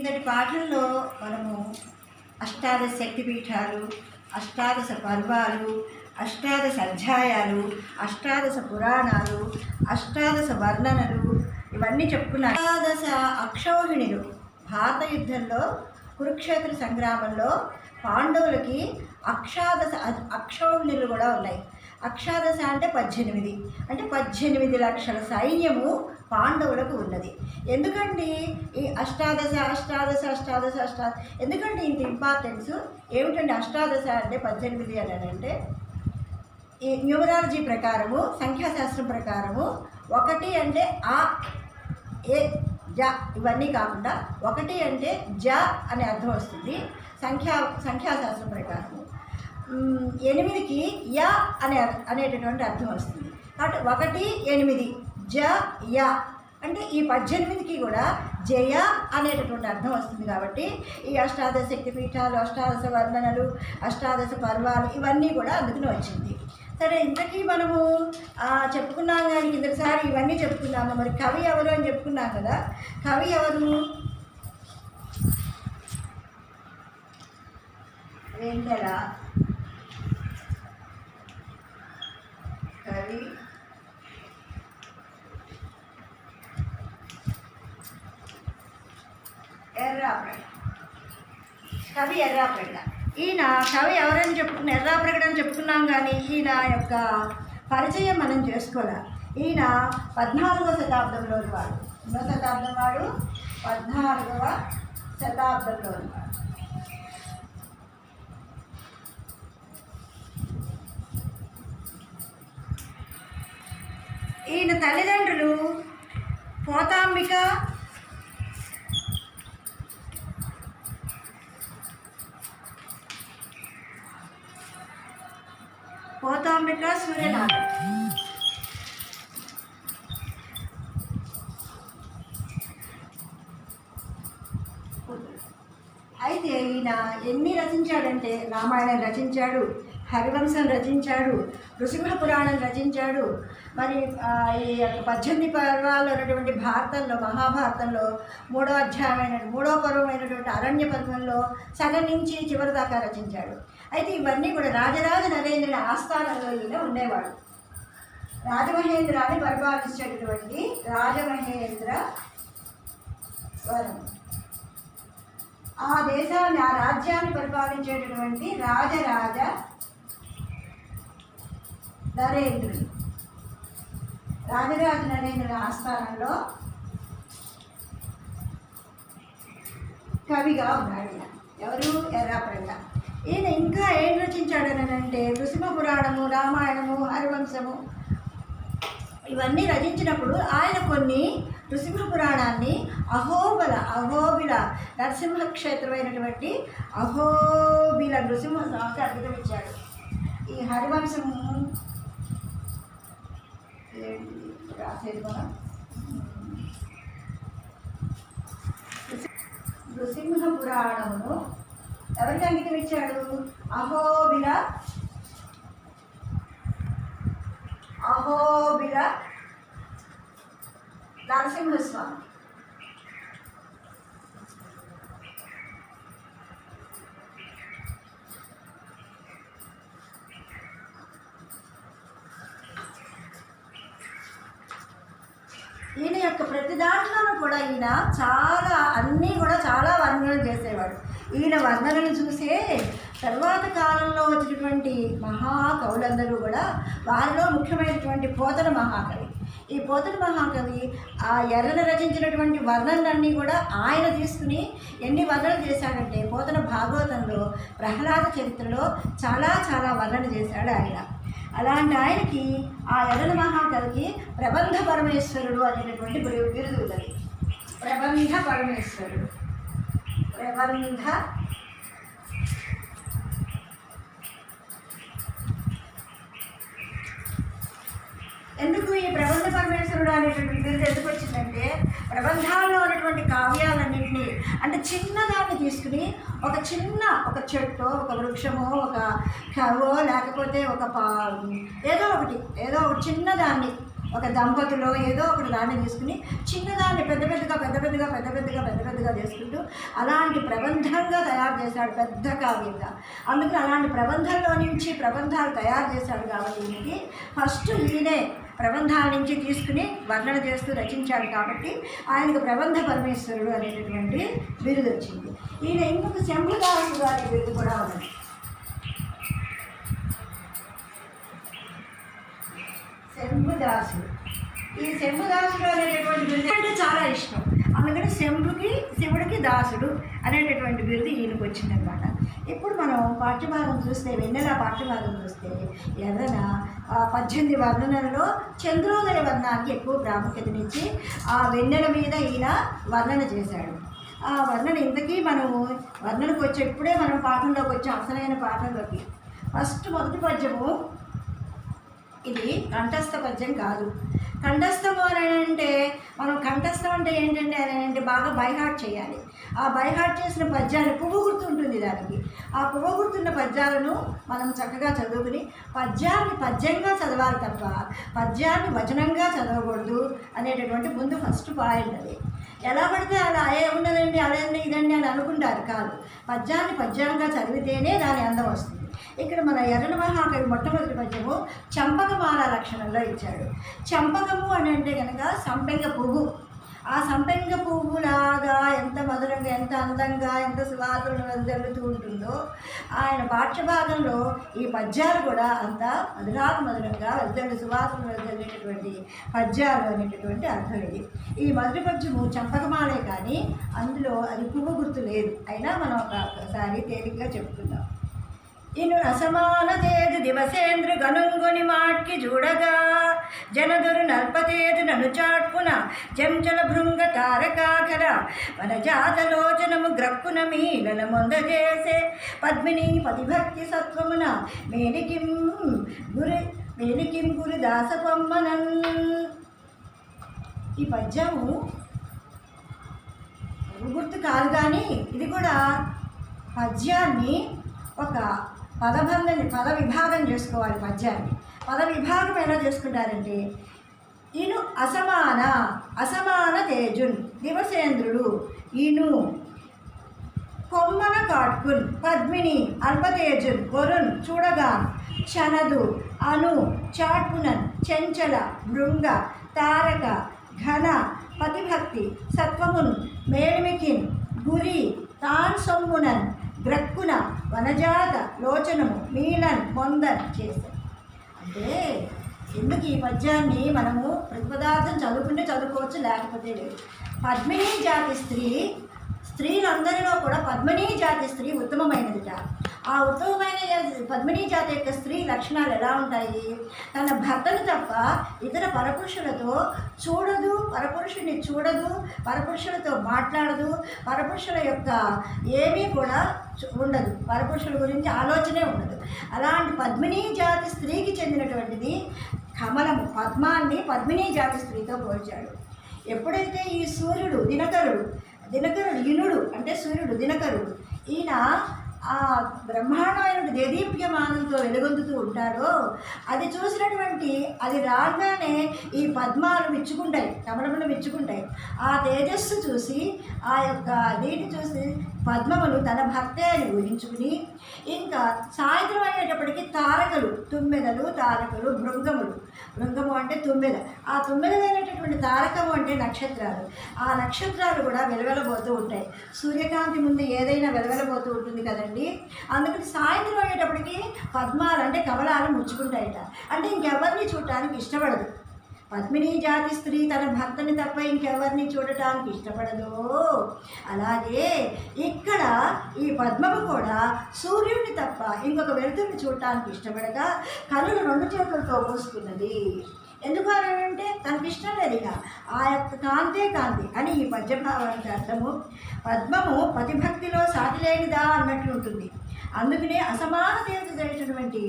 కిందటి పాఠంలో మనము అష్టాదశ శక్తిపీఠాలు, అష్టాదశ పర్వాలు, అష్టాదశ అధ్యాయాలు, అష్టాదశ పురాణాలు, అష్టాదశ వర్ణనలు ఇవన్నీ చెప్పుకున్నాం. అష్టాదశ అక్షౌహిణులు భారత యుద్ధంలో కురుక్షేత్ర సంగ్రామంలో పాండవులకి అక్షౌహిణులు కూడా ఉన్నాయి. అక్షాదశ అంటే 18, అంటే 18 లక్షల సైన్యము పాండవులకు ఉన్నది. ఎందుకండి ఈ అష్టాదశ అష్టాదశ అష్టాదశ అష్టాదశ ఎందుకంటే ఇంత ఇంపార్టెన్స్ ఏమిటంటే అష్టాదశ అంటే 18 అని అంటే ఈ న్యూమరాలజీ ప్రకారము, సంఖ్యాశాస్త్రం ప్రకారము 1 అంటే ఆ, ఏ, జ ఇవన్నీ కాకుండా 1 అంటే జ అనే అర్థం వస్తుంది సంఖ్యాశాస్త్రం ప్రకారము. 8కి య అనేటటువంటి అర్థం వస్తుంది. కాబట్టి 1, 8 జ య అంటే ఈ 18కి కూడా జయ అనేటటువంటి అర్థం వస్తుంది. కాబట్టి ఈ అష్టాదశ శక్తిపీఠాలు, అష్టాదశ వర్ణనలు, అష్టాదశ పర్వాలు ఇవన్నీ కూడా అందుకనే వచ్చింది. సరే, ఇంతకీ మనము చెప్పుకున్నాం కానీ కిందసారి ఇవన్నీ చెప్పుకున్నాము. మరి కవి ఎవరు అని చెప్పుకున్నాం కదా. కవి ఎవరు? వెన్నెల కవి కవి ఎర్రాప్రగడ. ఈయన కవి ఎవరని చెప్పుకున్నా, ఎర్రాప్రగడ అని చెప్పుకున్నాం కానీ ఈయన యొక్క పరిచయం మనం చేసుకోవాలి. ఈయన 14వ శతాబ్దంలోని వాడు. ఎన్నో శతాబ్దం వాడు? 14వ శతాబ్దంలోని వాడు. ఈయన తల్లిదండ్రులు పోతాంబిక, సూర్యనారాయణ. అయితే ఈయన ఎన్ని రచించాడంటే రామాయణం రచించాడు, హరివంశం రచించాడు, నృసింహ పురాణం రచించాడు. మరి ఈ యొక్క 18 పర్వాల్లో ఉన్నటువంటి భారతంలో, మహాభారతంలో 3వ అధ్యాయమైన 3వ పర్వమైనటువంటి అరణ్య పర్వంలో సగం నుంచి చివరి దాకా రచించాడు. అయితే ఇవన్నీ కూడా రాజరాజ నరేంద్రుని ఆస్థానంలో ఈయన ఉండేవాడు. రాజమహేంద్రాన్ని పరిపాలించేటటువంటి రాజమహేంద్ర వరం, ఆ దేశాన్ని, ఆ రాజ్యాన్ని పరిపాలించేటటువంటి రాజరాజ నరేంద్రుడు, రాజరాజ నరేంద్రుని ఆస్థానంలో కవిగా ఉన్నాడు. ఎవరు? ఎర్రాప్రగడ. ఈయన ఇంకా ఏం రచించాడని అంటే నృసింహ పురాణము, రామాయణము, హరివంశము ఇవన్నీ రచించినప్పుడు ఆయన కొన్ని నృసింహ పురాణాన్ని అహోబిల నరసింహ క్షేత్రమైనటువంటి అహోబిల నృసింహస్వామికి అద్భుతం ఇచ్చాడు. ఈ హరివంశము రాసేది మనం నృసింహ పురాణమును ఎవరికి అంకితం ఇచ్చాడు? అహోబిల నరసింహస్వామి. ఈయన యొక్క ప్రతి దాంట్లోనూ కూడా ఈయన అన్నీ కూడా చాలా వర్ణనలు చేసేవాడు. ఈయన వర్ణనలు చూసే తర్వాత కాలంలో వచ్చినటువంటి మహాకవులందరూ కూడా, వారిలో ముఖ్యమైనటువంటి పోతన మహాకవి. ఈ పోతన మహాకవి ఆ ఎర్రన రచించినటువంటి వర్ణనలన్నీ కూడా ఆయన తీసుకుని ఎన్ని వర్ణనలు చేశాడంటే, పోతన భాగవతంలో, ప్రహ్లాద చరిత్రలో చాలా వర్ణన చేశాడు ఆయన. అలాంటి ఆయనకి ఆ ఎర్రన మహాకవికి ప్రబంధ పరమేశ్వరుడు అనేటటువంటి బిరుదు ఉన్నది. ప్రబంధ పరమేశ్వరుడు. ఎందుకు ఈ ప్రబంధ పరమేశ్వరుడు అనేటువంటి బిరుదు ఎందుకు వచ్చిందంటే, ప్రబంధాల్లో ఉన్నటువంటి కావ్యాలన్నింటినీ అంటే చిన్నదాన్ని తీసుకుని ఒక చెట్టు, ఒక వృక్షమో, ఒక కవో, లేకపోతే ఏదో ఒకటి చిన్నదాన్ని ఒక దంపతులు ఏదో ఒకటి దాన్ని తీసుకుని చిన్నదాన్ని పెద్ద పెద్దగా చేసుకుంటూ అలాంటి ప్రబంధంగా తయారు చేశాడు, పెద్ద కావ్యంగా. అందుకని అలాంటి ప్రబంధంలో నుంచి ప్రబంధాలు తయారు చేశాడు కాబట్టి ఈయనకి ఫస్ట్ ఈయనే ప్రబంధాల నుంచి తీసుకుని వర్ణన చేస్తూ రచించాడు కాబట్టి ఆయనకు ప్రబంధ పరమేశ్వరుడు అనేటటువంటి బిరుదు వచ్చింది. ఈయన ఇంకొక శంభుదాసు గారి బిరుదు కూడా ఉన్నది. శంభుదాసుడు, ఈ శంభుదాసుడు అనేటటువంటి బిరుదు అంటే చాలా ఇష్టం. అందుకని శివుడికి దాసుడు అనేటటువంటి బిరుదు ఈయనకు వచ్చిందనమాట. ఇప్పుడు మనం పాఠ్యభాగం చూస్తే, వెన్నెల పాఠ్యభాగం చూస్తే ఎర్రన 18 వర్ణనలలో చంద్రోదయ వర్ణానికి ఎక్కువ ప్రాముఖ్యతనిచ్చి ఆ వెన్నెల మీద ఈయన వర్ణన చేశాడు. ఆ వర్ణన ఇంతకీ మనము వర్ణనకు వచ్చేప్పుడే మనం పాఠంలోకి వచ్చాం, అసలైన పాఠంలోకి. ఫస్ట్ మొదటి పద్యము ఇది కంఠస్థ పద్యం కాదు. కంఠస్థము అని అంటే మనం కంఠస్థం అంటే ఏంటంటే అంటే బాగా బైహార్ట్ చేయాలి. ఆ బైహార్ట్ చేసిన పద్యాన్ని పువ్వు గుర్తుంటుంది దానికి. ఆ పువ్వు గుర్తున్న పద్యాలను మనం చక్కగా చదువుకుని పద్యాన్ని పద్యంగా చదవాలి తప్ప పద్యాన్ని వచనంగా చదవకూడదు అనేటటువంటి ముందు ఫస్ట్ పాయింట్ అది. ఎలా పడితే అలా ఉన్నదండి అదండి ఇదండి అని అనుకుంటారు, కాదు. పద్యాన్ని పద్యంగా చదివితేనే దాని అందం వస్తుంది. ఇక్కడ మన ఎర్రన మహాకవి మొట్టమొదటి పద్యము చంపకమాల లక్షణంలో ఇచ్చాడు. చంపకము అని అంటే కనుక సంపెంగ పువ్వు. ఆ సంపెంగ పువ్వులాగా ఎంత మధురంగా, ఎంత అందంగా, ఎంత సువాసనలు వెదజల్లుతూ ఉంటుందో ఆయన పాఠ్యభాగంలో ఈ పద్యాలు కూడా అంత మధురంగా వెదజల్లు సువాసనలు వెదజల్లేటటువంటి పద్యాలు అనేటటువంటి అర్థం ఇది. ఈ మొదటి పద్యము చంపకమాలే కానీ అందులో అది పువ్వు గుర్తు లేదు. అయినా మనం ఒకసారి తేలిగ్గా చెప్పుకుందాం. ఇను అసమాన తేజు దివసేంద్రు గనుంగుని మాట్కి చూడగా జనదురు నల్పతేజు నను చాట్పున చెంచల భృంగ తారకాఖర వనజాతలోచనము గ్రక్కున మీలన మొందజేసే పద్మిని పతిభక్తి సత్వమున మేనికిం గురి దాసపమ్మనన్. ఈ పద్యము గుర్తు కాదు కానీ ఇది కూడా పద్యాన్ని ఒక పద విభాగం చేసుకోవాలి. పద్యాన్ని పద విభాగం ఎలా చేసుకుంటారంటే ఇను అసమాన తేజున్ దివసేంద్రుడు ఇను కొమ్మన కాట్కున్ పద్మిని అల్పతేజున్ వరుణ్ చూడగాన్ చనదు అను చాట్పునన్ చెంచల భృంగ తారక ఘన పతిభక్తి సత్వమున్ మేలిమికిన్ గురి తాన్ సొమ్మునన్ గ్రక్కున వనజాత లోచనము మీలన్ మొందన్ చేశారు. అంటే ఎందుకు ఈ పద్యాన్ని మనము ప్రతిపదార్థం చదువుకుంటే చదువుకోవచ్చు, లేకపోతే లేదు. పద్మినీ జాతి స్త్రీలందరిలో కూడా పద్మినీ జాతి స్త్రీ ఉత్తమమైనదిట. ఆ ఉత్తమమైన పద్మినీ జాతి యొక్క స్త్రీ లక్షణాలు ఎలా ఉంటాయి? తన భర్తను తప్ప ఇతర పరపురుషులతో చూడదు, పరపురుషులతో మాట్లాడదు, పరపురుషుల యొక్క ఏమీ కూడా ఉండదు, పరపురుషుల గురించి ఆలోచనే ఉండదు. అలాంటి పద్మినీ జాతి స్త్రీకి చెందినటువంటిది కమలము. పద్మాన్ని పద్మినీ జాతి స్త్రీతో పోల్చాడు. ఎప్పుడైతే ఈ సూర్యుడు దినకరుడు ఇనుడు అంటే సూర్యుడు దినకరుడు ఈయన ఆ బ్రహ్మాండమైన దేదీప్యమానంతో వెలుగొందుతూ ఉంటాడో అది చూసినటువంటి అది రాగానే ఈ పద్మాలు విచ్చుకుంటాయి, కమలములు విచ్చుకుంటాయి. ఆ తేజస్సు చూసి ఆ యొక్క నీటి చూసి పద్మములు తన భర్తే అని ఊహించుకుని ఇంకా సాయంత్రం అయ్యేటప్పటికి తుమ్మెదలు తారకలు భృంగము అంటే తుమ్మెద. ఆ తుమ్మెదలైనటువంటి తారకము అంటే నక్షత్రాలు. ఆ నక్షత్రాలు కూడా వెలవెలబోతూ ఉంటాయి. సూర్యకాంతి ముందు ఏదైనా వెలవెలబోతూ ఉంటుంది కదండి. అందుకని సాయంత్రం అయ్యేటప్పటికి పద్మాలు అంటే కమలాలు ముచ్చుకుంటాయట. అంటే ఇంకెవరిని చూడటానికి ఇష్టపడదు. పద్మినీ జాతి స్త్రీ తన భర్తని తప్ప ఇంకెవరిని చూడటానికి ఇష్టపడదు. అలాగే ఇక్కడ ఈ పద్మము కూడా సూర్యుడిని తప్ప ఇంకొక వెలుతురిని చూడటానికి ఇష్టపడగా కనులు 2 చేతులతో మూసుకున్నది. ఎందుకు అంటే తనకి ఇష్టం లేదు, ఇక ఆ యొక్క కాంతే కాంతి అని ఈ పద్యభావానికి అర్థము. పద్మము పతిభక్తిలో సాటిలేనిదా అన్నట్లు ఉంటుంది. అందుకనే అసమాన తేజటువంటి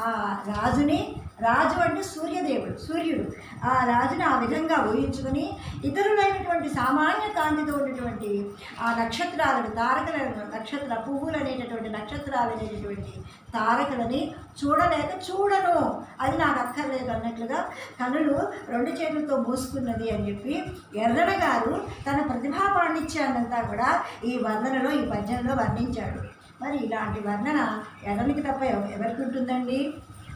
ఆ రాజుని రాజు అంటే సూర్యదేవుడు, సూర్యుడు. ఆ రాజుని ఆ విధంగా ఊహించుకొని ఇతరులైనటువంటి సామాన్య కాంతితో ఉన్నటువంటి ఆ నక్షత్రాలను, తారకలను, నక్షత్ర పువ్వులు అనేటటువంటి నక్షత్రాలు అనేటటువంటి తారకలని చూడలేక చూడను, అది నాకు అక్కర్లేదు అన్నట్లుగా కనులు 2 చేతులతో మూసుకున్నది అని చెప్పి ఎర్రన గారు తన ప్రతిభా పాండిత్యాన్నంతా కూడా ఈ వర్ణనలో, ఈ పద్యంలో వర్ణించాడు. మరి ఇలాంటి వర్ణన ఎర్రనికి తప్ప ఎవరికి ఉంటుందండి?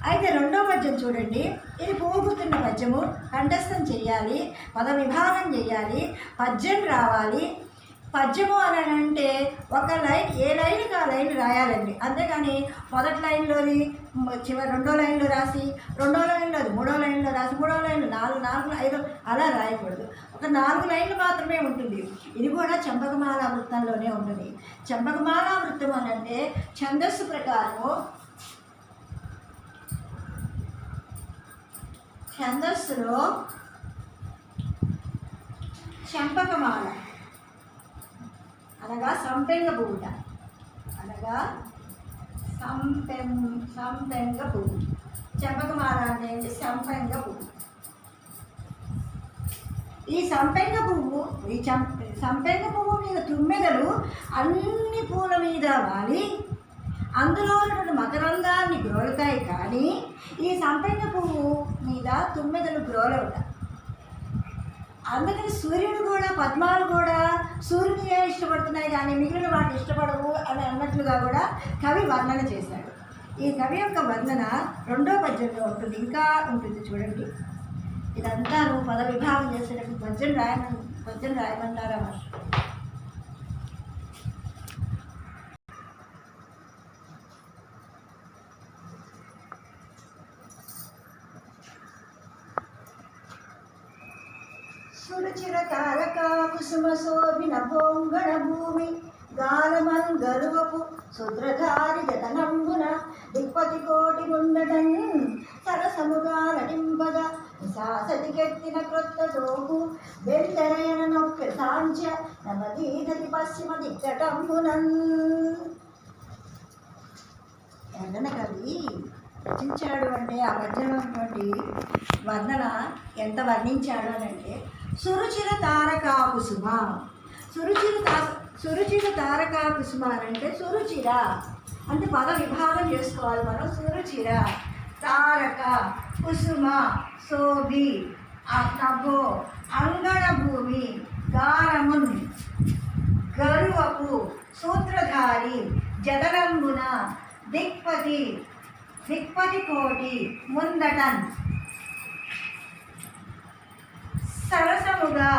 అయితే 2వ పద్యం చూడండి. ఇది పోగుతున్న పద్యము, కంఠస్థం చెయ్యాలి, పద విభాగం చెయ్యాలి, పద్యం రావాలి. పద్యము అని అంటే ఒక లైన్, ఏ లైన్కి ఆ లైన్ రాయాలండి. అంతేగాని మొదటి లైన్లోని చివరి 2వ లైన్లో రాసి, 2వ లైన్లో అది 3వ లైన్లో రాసి, 3వ లైన్లో 4, 5 అలా రాయకూడదు. ఒక 4 లైన్లు మాత్రమే ఉంటుంది. ఇది కూడా చంపకమాల వృత్తంలోనే ఉంటుంది. చంపకమాల వృత్తం అని అంటే ఛందస్సు ప్రకారము, ఛందస్సులో చంపకమాల అనగా సంపెంగ పువ్వుట, అనగా సంపెంగ పువ్వు. చంపకమాల అనేది సంపెంగ పువ్వు. ఈ సంపెంగ పువ్వు, సంపెంగ పువ్వు మీద తుమ్మెదలు అన్ని పూల మీద వాలి అందులో ఉన్నటువంటి మకరందాన్ని గ్రోలుతాయి. కానీ ఈ సంపెంగ పువ్వు మీద తుమ్మెదలు గ్రోలవుట. అందుకని సూర్యుడు కూడా, పద్మాలు కూడా సూర్యునియే ఇష్టపడుతున్నాయి కానీ మిగిలిన వాటిని ఇష్టపడవు అని అన్నట్లుగా కూడా కవి వర్ణన చేశాడు. ఈ కవి యొక్క వర్ణన 2వ పద్యంలో ఉంటుంది, ఇంకా ఉంటుంది చూడండి. ఇదంతా నువ్వు పద విభాగం చేసేటప్పుడు పద్యం రాయమంటారా మాస్టర్? సురుచిర తారక కుసుమ శోభిన భోంగణ భూమి గాలమంగరువపు శుద్రధారి జతనంబున దిక్పతి కోటి ఉండటన్ సరసముగా నటింపగా శాసతికెత్తిన క్రొత్త తోపు బెందరయన నొక్కె సాంధ్య నవదీధతి పశ్చిమ దిక్కటంబునన్. ఎర్రన కవి రచించాడు అంటే ఆ పద్యంలో ఉన్నటువంటి వర్ణన ఎంత వర్ణించాడు అని అంటే, సురుచిర తారకా కుసుమ. సురుచిర తారకా కుసుమ అంటే సురుచిర అంటే పద విభాగం చేసుకోవాలి మనం. సురుచిర, తారక, కుసుమ, శోభి, నభో, అంగణ భూమి, గారమున్, గరువపు, సూత్రధారి, జదరంబున, దిక్పతి కోటి ముందటన్ సరసముగా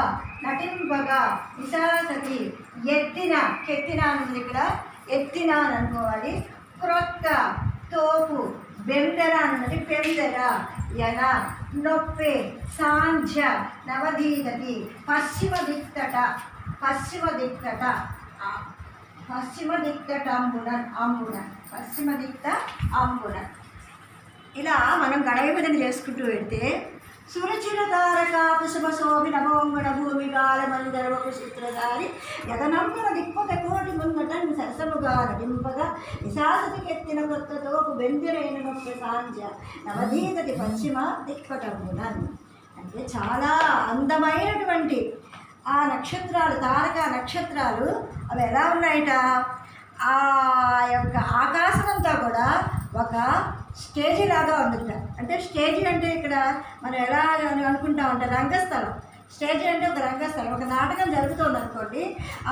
నటింపగా విశాసతి కెత్తిన అన్నది ఇక్కడ ఎత్తిన అని అనుకోవాలి. క్రొత్త తోపు బెందర అన్నది పెందర యన నొప్పే సాంధ్య నవదీదతి పశ్చిమ దిక్తట అంబునన్. ఇలా మనం గడవ విధన చేసుకుంటూ వెళ్తే సురచిర తారక కుసుమ శోభి నభోంగణ భూమి గాలమందరవకు చిత్రధారి యదనంబున దిక్పత కోటి ముంగటన్ సరసముగా నటింపగా విశాసతికెత్తిన కొత్త తోపు బెందిరైన నొప్పి సాంధ్య నవదీదతి పశ్చిమ దిక్పటంబునన్. అంటే చాలా అందమైనటువంటి ఆ నక్షత్రాలు, తారక నక్షత్రాలు అవి ఎలా ఉన్నాయట, ఆ యొక్క ఆకాశమంతా కూడా ఒక స్టేజీ లాగా ఉంటుంది. అంటే స్టేజీ అంటే ఇక్కడ మనం ఎలా అనుకుంటా ఉంటాం, రంగస్థలం. స్టేజీ అంటే ఒక రంగస్థలం. ఒక నాటకం జరుగుతుంది అనుకోండి,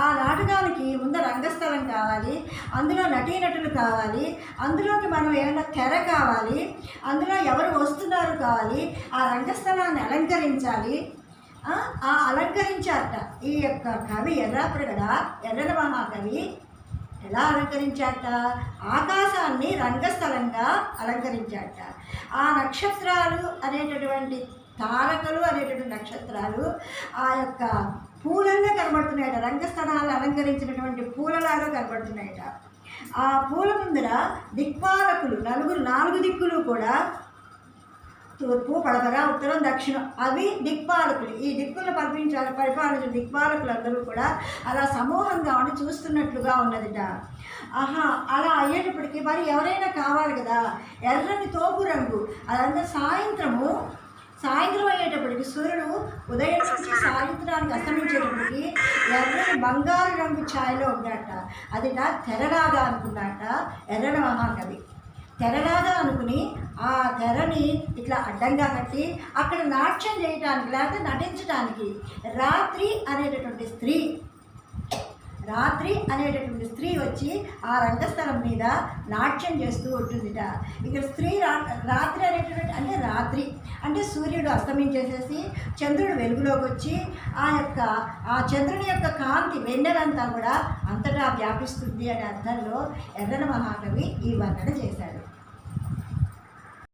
ఆ నాటకానికి ముందు రంగస్థలం కావాలి, అందులో నటీనటులు కావాలి, అందులోకి మనం ఏమైనా తెర కావాలి, అందులో ఎవరు వస్తున్నారు కావాలి, ఆ రంగస్థలాన్ని అలంకరించాలి. ఆ అలంకరించారట ఈ యొక్క కవి ఎర్రాప్రగడ ఎర్రన మహాకవి. ఎలా అలంకరించాట? ఆకాశాన్ని రంగస్థలంగా అలంకరించాట. ఆ నక్షత్రాలు అనేటటువంటి తారకలు అనేటటువంటి నక్షత్రాలు ఆ యొక్క పూలల్లో కనబడుతున్నాయట. రంగస్థలాన్ని అలంకరించినటువంటి పూలలాగా కనబడుతున్నాయట. ఆ పూల ముందర దిక్పాలకులు 4 దిక్కులు కూడా తూర్పు, పడమర, ఉత్తరం, దక్షిణం అవి దిక్పాలకులు. ఈ దిక్కులను పరిపాలించిన దిక్పాలకులందరూ కూడా అలా సమూహంగా ఉండి చూస్తున్నట్లుగా ఉన్నదిట. ఆహా, అలా అయ్యేటప్పటికి మరి ఎవరైనా కావాలి కదా. ఎర్రని తోపు రంగు, అదంతా సాయంత్రం అయ్యేటప్పటికి సూర్యుడు ఉదయం నుంచి సాయంత్రానికి అస్తమించేటప్పటికి ఎర్రని బంగారు రంగు ఛాయలో ఉన్నట్ట. అదిట తెరలాగా అనుకున్నట్ట ఎర్రని మహాకవి. తెరలాగా అనుకుని ఆ తెరని ఇట్లా అడ్డంగా కట్టి అక్కడ నాట్యం చేయటానికి లేకపోతే నటించడానికి రాత్రి అనేటటువంటి స్త్రీ వచ్చి ఆ రంగస్థలం మీద నాట్యం చేస్తూ ఉంటుందిట. ఇక్కడ రాత్రి అనేటటువంటి రాత్రి అంటే సూర్యుడు అస్తమించేసేసి చంద్రుడు వెలుగులోకి వచ్చి ఆ చంద్రుని యొక్క కాంతి వెన్నెలంతా కూడా అంతటా వ్యాపిస్తుంది అనే అర్థంలో ఎర్రన మహాకవి ఈ వర్ణన చేశాడు.